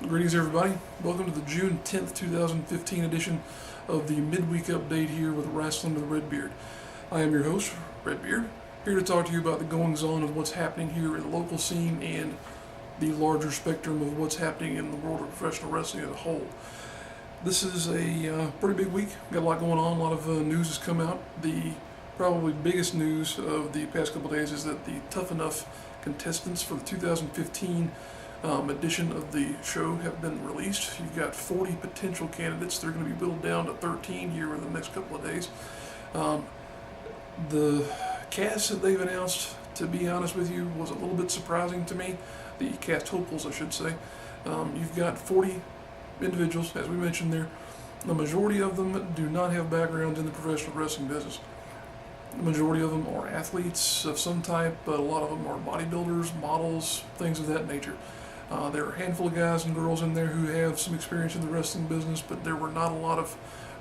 Greetings, everybody. Welcome to the June 10th, 2015 edition of the midweek update here with Rasslin with Redbeard. I am your host, Redbeard, here to talk to you about the goings-on of what's happening here in the local scene and the larger spectrum of what's happening in the world of professional wrestling as a whole. This is a pretty big week. Got a lot going on. A lot of news has come out. The probably biggest news of the past couple of days is that the Tough Enough contestants for the 2015 edition of the show have been released. You've got 40 potential candidates. They're going to be whittled down to 13 here in the next couple of days. The cast that they've announced, to be honest with you, was a little bit surprising to me. The cast hopefuls, I should say. You've got 40 individuals, as we mentioned there. The majority of them do not have backgrounds in the professional wrestling business. The majority of them are athletes of some type, but a lot of them are bodybuilders, models, things of that nature. There are a handful of guys and girls in there who have some experience in the wrestling business, but there were not a lot of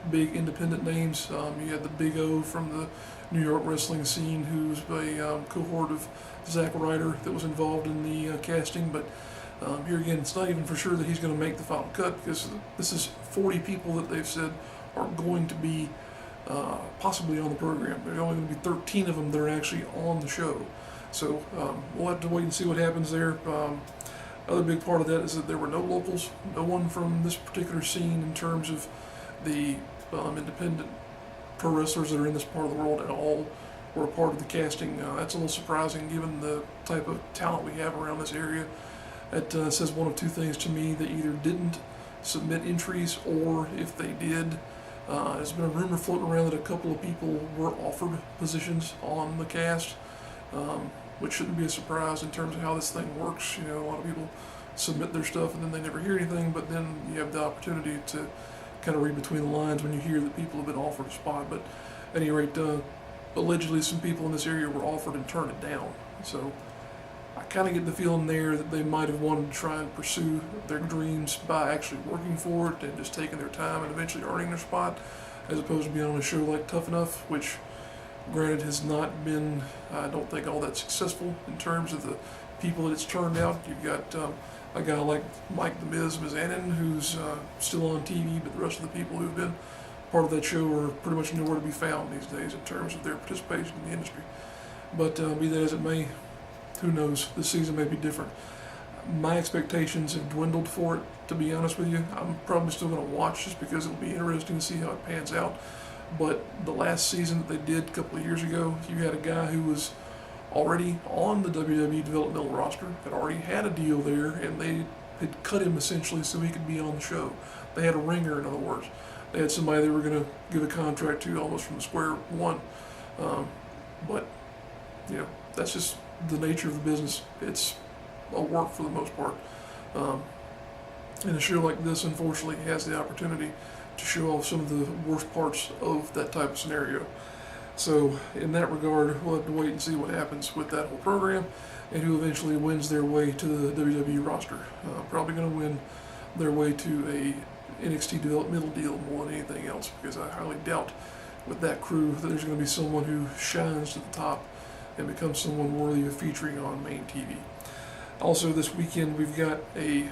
big independent names. You had the Big O from the New York wrestling scene, who's a cohort of Zack Ryder that was involved in the casting, but here again, it's not even for sure that he's going to make the final cut, because this is 40 people that they've said are going to be possibly on the program. There's only going to be 13 of them that are actually on the show. So we'll have to wait and see what happens there. Other big part of that is that there were no locals, no one from this particular scene in terms of the independent pro wrestlers that are in this part of the world at all were a part of the casting. That's a little surprising given the type of talent we have around this area. It says one of two things to me: they either didn't submit entries, or if they did, there's been a rumor floating around that a couple of people were offered positions on the cast, which shouldn't be a surprise in terms of how this thing works. You know, a lot of people submit their stuff and then they never hear anything, but then you have the opportunity to kind of read between the lines when you hear that people have been offered a spot. But at any rate, allegedly some people in this area were offered and turned it down. So I kind of get the feeling there that they might have wanted to try and pursue their dreams by actually working for it and just taking their time and eventually earning their spot, as opposed to being on a show like Tough Enough, which granted has not been, I don't think, all that successful in terms of the people that it's turned out. You've got a guy like Mike the Miz Mizanin, who's still on TV, but the rest of the people who've been part of that show are pretty much nowhere to be found these days in terms of their participation in the industry. But be that as it may, who knows? This season may be different. My expectations have dwindled for it, to be honest with you. I'm probably still going to watch just because it'll be interesting to see how it pans out. But the last season that they did a couple of years ago, you had a guy who was already on the WWE developmental roster, had already had a deal there, and they had cut him essentially so he could be on the show. They had a ringer, in other words. They had somebody they were going to give a contract to almost from square one. But, you know, that's just the nature of the business. It's a work for the most part. And a show like this, unfortunately, has the opportunity to show off some of the worst parts of that type of scenario. So in that regard, we'll have to wait and see what happens with that whole program and who eventually wins their way to the WWE roster. Probably going to win their way to a NXT developmental deal more than anything else, because I highly doubt with that crew that there's going to be someone who shines to the top and becomes someone worthy of featuring on main TV. Also this weekend we've got a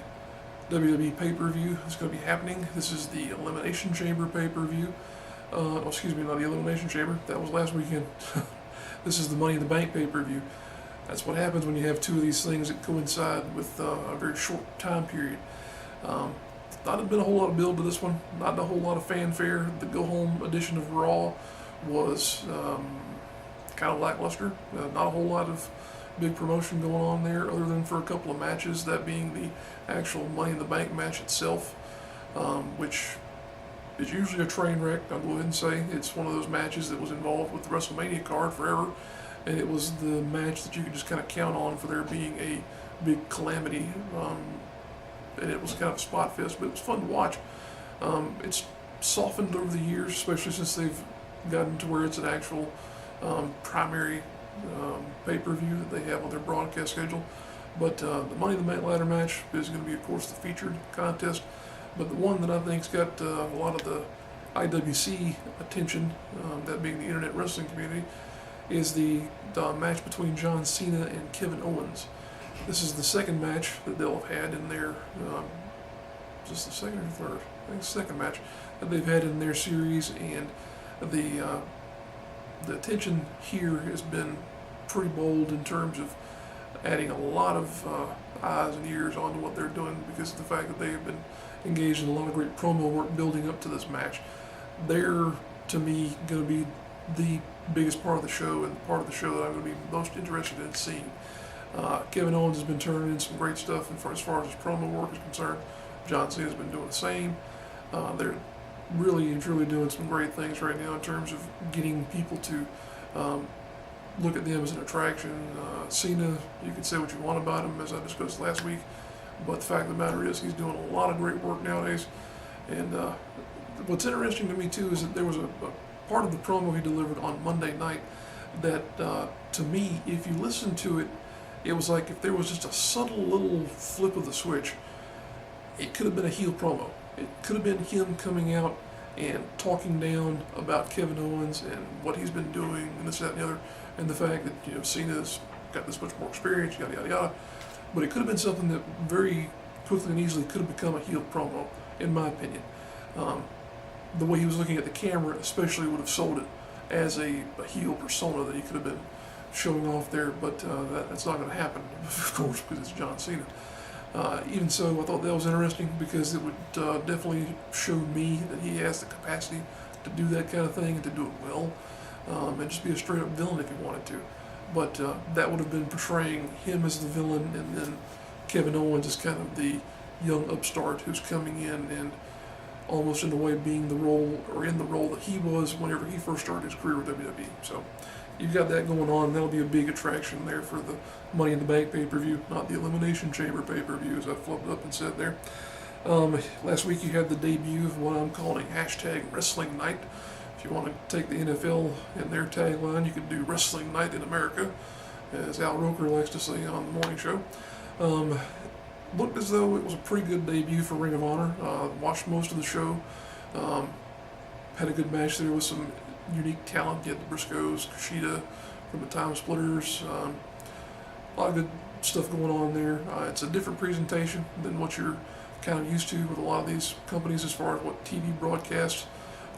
WWE pay-per-view that's going to be happening. This is the Elimination Chamber pay-per-view. Excuse me, not the Elimination Chamber. That was last weekend. This is the Money in the Bank pay-per-view. That's what happens when you have two of these things that coincide with a very short time period. Not been a whole lot of build to this one. Not a whole lot of fanfare. The go-home edition of Raw was kind of lackluster. Not a whole lot of big promotion going on there, other than for a couple of matches, that being the actual Money in the Bank match itself, which is usually a train wreck. I'll go ahead and say it's one of those matches that was involved with the WrestleMania card forever, and it was the match that you could just kind of count on for there being a big calamity, and it was kind of a spot fest, but it was fun to watch. It's softened over the years, especially since they've gotten to where it's an actual primary pay-per-view that they have on their broadcast schedule. But the Money in the Bank ladder match is going to be, of course, the featured contest. But the one that I think's got a lot of the IWC attention, that being the internet wrestling community, is the match between John Cena and Kevin Owens. This is the second match that they'll have had in their is this the second or third? I think it's the second match that they've had in their series, and the attention here has been pretty bold in terms of adding a lot of eyes and ears onto what they're doing because of the fact that they have been engaged in a lot of great promo work building up to this match. They're, to me, going to be the biggest part of the show and the part of the show that I'm going to be most interested in seeing. Kevin Owens has been turning in some great stuff as far as his promo work is concerned. John Cena's been doing the same. They're really and truly doing some great things right now in terms of getting people to look at them as an attraction. Cena, you can say what you want about him, as I discussed last week, but the fact of the matter is he's doing a lot of great work nowadays. And what's interesting to me too is that there was a part of the promo he delivered on Monday night that, to me, if you listen to it, it was like if there was just a subtle little flip of the switch, it could have been a heel promo. It could have been him coming out and talking down about Kevin Owens and what he's been doing and this, that, and the other, and the fact that, you know, Cena's got this much more experience, yada, yada, yada. But it could have been something that very quickly and easily could have become a heel promo, in my opinion. The way he was looking at the camera especially would have sold it as a heel persona that he could have been showing off there, but that's not going to happen, of course, because it's John Cena. Even so, I thought that was interesting because it would definitely show me that he has the capacity to do that kind of thing and to do it well, and just be a straight up villain if he wanted to. But that would have been portraying him as the villain and then Kevin Owens as kind of the young upstart who's coming in and almost in a way being the role, or in the role that he was whenever he first started his career with WWE. So you've got that going on. That'll be a big attraction there for the Money in the Bank pay-per-view, not the Elimination Chamber pay-per-view, as I flubbed up and said there. Last week you had the debut of what I'm calling hashtag Wrestling Night. If you want to take the NFL and their tagline, you could do Wrestling Night in America, as Al Roker likes to say on the morning show. Looked as though it was a pretty good debut for Ring of Honor. Watched most of the show. Had a good match there with some unique talent. You had the Briscoes, Kushida from the Time Splitters. A lot of good stuff going on there. It's a different presentation than what you're kind of used to with a lot of these companies as far as what TV broadcasts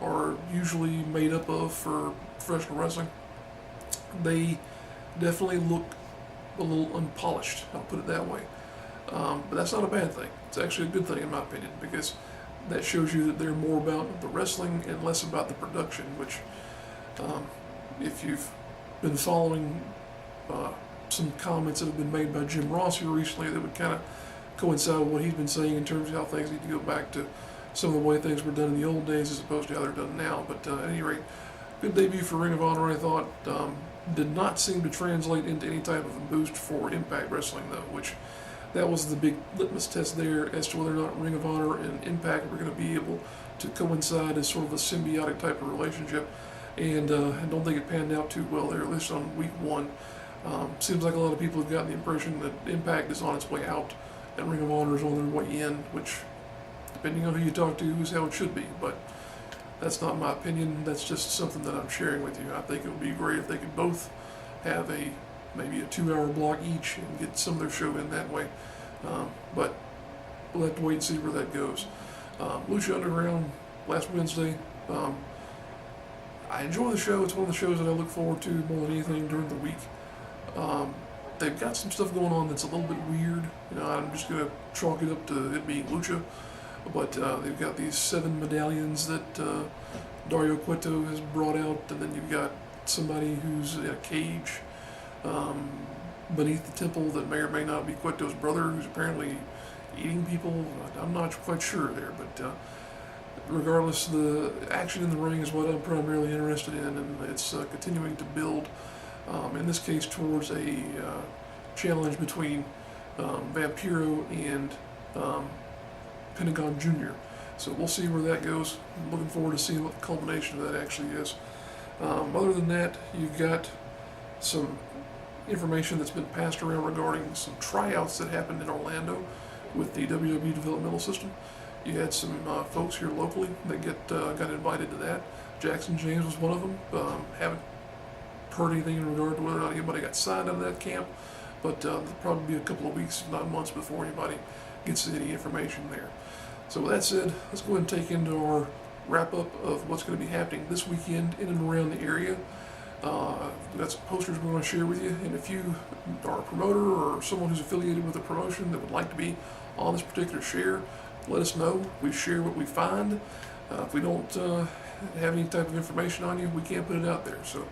are usually made up of for professional wrestling. They definitely look a little unpolished, I'll put it that way. But that's not a bad thing. It's actually a good thing in my opinion, because that shows you that they're more about the wrestling and less about the production, which if you've been following some comments that have been made by Jim Ross here recently that would kind of coincide with what he's been saying in terms of how things need to go back to some of the way things were done in the old days as opposed to how they're done now. But at any rate, good debut for Ring of Honor, I thought. Did not seem to translate into any type of a boost for Impact Wrestling, though, which that was the big litmus test there as to whether or not Ring of Honor and Impact were going to be able to coincide as sort of a symbiotic type of relationship. And I don't think it panned out too well there, at least on week one. Seems like a lot of people have gotten the impression that Impact is on its way out and Ring of Honor is on their way in, which, depending on who you talk to, is how it should be. But that's not my opinion. That's just something that I'm sharing with you. I think it would be great if they could both have maybe a 2-hour block each and get some of their show in that way. But we'll have to wait and see where that goes. Lucha Underground last Wednesday. I enjoy the show. It's one of the shows that I look forward to more than anything during the week. They've got some stuff going on that's a little bit weird. You know, I'm just going to chalk it up to it being Lucha. But they've got these 7 medallions that Dario Cueto has brought out, and then you've got somebody who's in a cage beneath the temple that may or may not be Cueto's brother, who's apparently eating people. I'm not quite sure there, but regardless, the action in the ring is what I'm primarily interested in, and it's continuing to build, in this case, towards a challenge between Vampiro and Pentagon Jr. So we'll see where that goes. I'm looking forward to seeing what the culmination of that actually is. Other than that, you've got some information that's been passed around regarding some tryouts that happened in Orlando with the WWE developmental system. You had some folks here locally that got invited to that. Jackson James was one of them. Haven't heard anything in regard to whether or not anybody got signed out of that camp, but there'll probably be a couple of weeks, if not months, before anybody gets any information there. So with that said, let's go ahead and take into our wrap-up of what's going to be happening this weekend in and around the area. We've got some posters we want to share with you, and if you are a promoter or someone who's affiliated with a promotion that would like to be on this particular share, let us know. We share what we find. If we don't have any type of information on you, we can't put it out there. So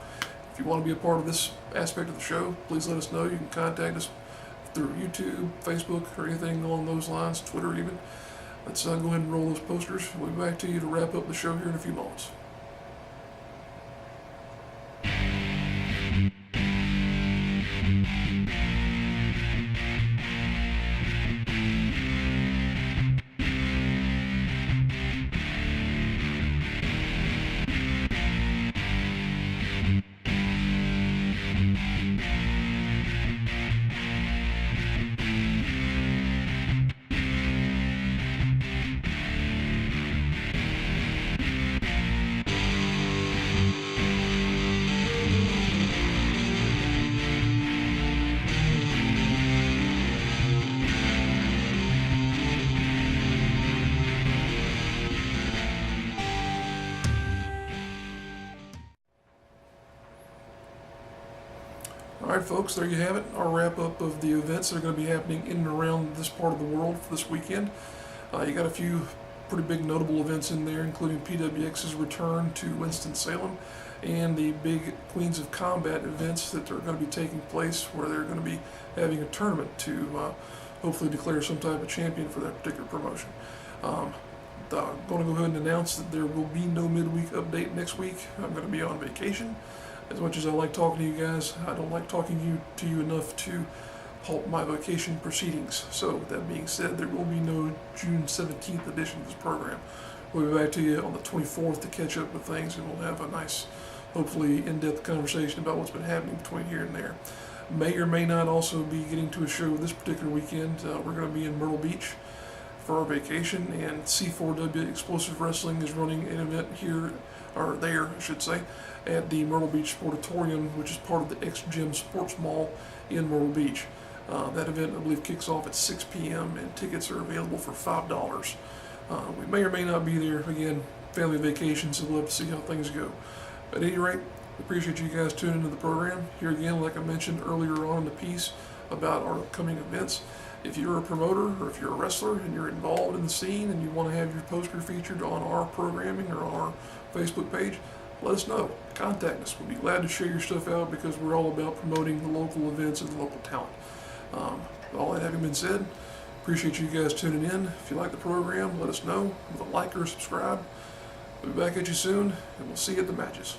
if you want to be a part of this aspect of the show, please let us know. You can contact us through YouTube, Facebook, or anything along those lines, Twitter even. Let's go ahead and roll those posters. We'll be back to you to wrap up the show here in a few moments. Alright folks, there you have it, our wrap up of the events that are going to be happening in and around this part of the world for this weekend. You got a few pretty big notable events in there, including PWX's return to Winston-Salem and the big Queens of Combat events that are going to be taking place, where they're going to be having a tournament to hopefully declare some type of champion for that particular promotion. I'm going to go ahead and announce that there will be no midweek update next week. I'm going to be on vacation. As much as I like talking to you guys, I don't like talking to you enough to halt my vacation proceedings. So with that being said, there will be no June 17th edition of this program. We'll be back to you on the 24th to catch up with things, and we'll have a nice, hopefully in-depth conversation about what's been happening between here and there. May or may not also be getting to a show this particular weekend. We're going to be in Myrtle Beach for our vacation, and C4W Explosive Wrestling is running an event here, or there, I should say, at the Myrtle Beach Sportatorium, which is part of the X-Gym Sports Mall in Myrtle Beach. That event, I believe, kicks off at 6 p.m. and tickets are available for $5. We may or may not be there. Again, family vacation, so we'll have to see how things go. At any rate, we appreciate you guys tuning into the program. Here again, like I mentioned earlier on in the piece about our upcoming events, if you're a promoter or if you're a wrestler and you're involved in the scene and you want to have your poster featured on our programming or on our Facebook page, let us know. Contact us. We'll be glad to share your stuff out, because we're all about promoting the local events and the local talent. All that having been said, appreciate you guys tuning in. If you like the program, let us know with a like or a subscribe. We'll be back at you soon, and we'll see you at the matches.